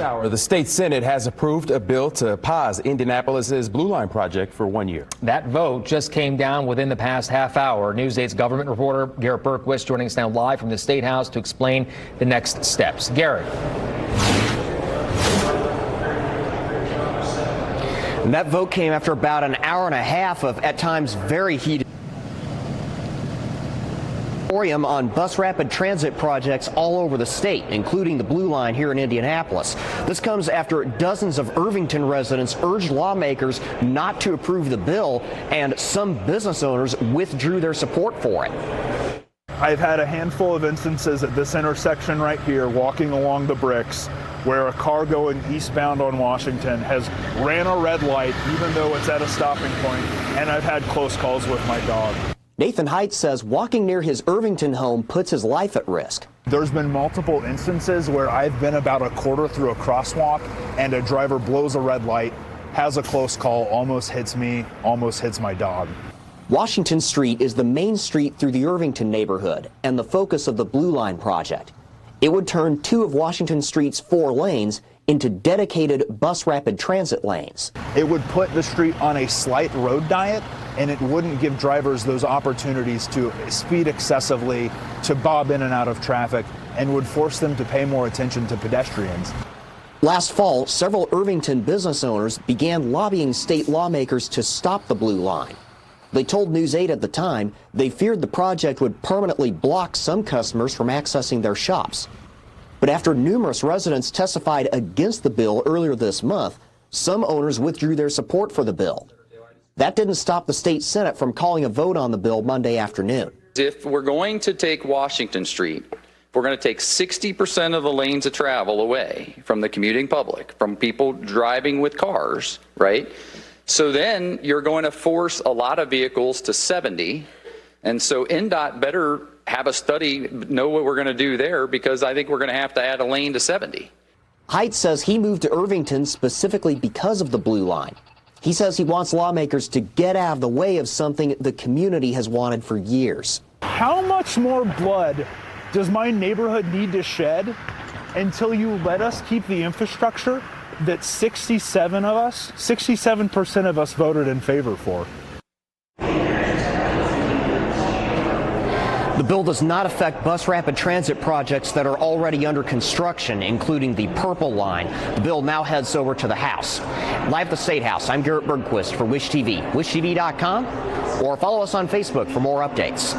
hour, the state Senate has approved a bill to pause Indianapolis's Blue Line project for 1 year. That vote just came down within the past half hour. News 8's government reporter Garrett Berquist joining us now live from the State House to explain the next steps. Garrett. And that vote came after about an hour and a half of, at times, very heated on bus rapid transit projects all over the state, including the Blue Line here in Indianapolis. This comes after dozens of Irvington residents urged lawmakers not to approve the bill, and some business owners withdrew their support for it. I've had a handful of instances at this intersection right here, walking along the bricks, where a car going eastbound on Washington has ran a red light even though it's at a stopping point, and I've had close calls with my dog. Nathan Height says walking near his Irvington home puts his life at risk. There's been multiple instances where I've been about a quarter through a crosswalk and a driver blows a red light, has a close call, almost hits me, almost hits my dog. Washington Street is the main street through the Irvington neighborhood and the focus of the Blue Line project. It would turn 2 of Washington Street's 4 lanes into dedicated bus rapid transit lanes. It would put the street on a slight road diet, and it wouldn't give drivers those opportunities to speed excessively, to bob in and out of traffic, and would force them to pay more attention to pedestrians. Last fall, several Irvington business owners began lobbying state lawmakers to stop the Blue Line. They told News 8 at the time they feared the project would permanently block some customers from accessing their shops. But after numerous residents testified against the bill earlier this month, some owners withdrew their support for the bill. That didn't stop the state Senate from calling a vote on the bill Monday afternoon. If we're going to take Washington Street, if we're going to take 60% of the lanes of travel away from the commuting public, from people driving with cars, right? So then you're going to force a lot of vehicles to 70. And so NDOT better have a study, know what we're going to do there, because I think we're going to have to add a lane to 70. Height says he moved to Irvington specifically because of the Blue Line. He says he wants lawmakers to get out of the way of something the community has wanted for years. How much more blood does my neighborhood need to shed until you let us keep the infrastructure that 67% of us voted in favor for? The bill does not affect bus rapid transit projects that are already under construction, including the Purple Line. The bill now heads over to the House. Live at the State House, I'm Garrett Berquist for Wish TV, wishtv.com, or follow us on Facebook for more updates.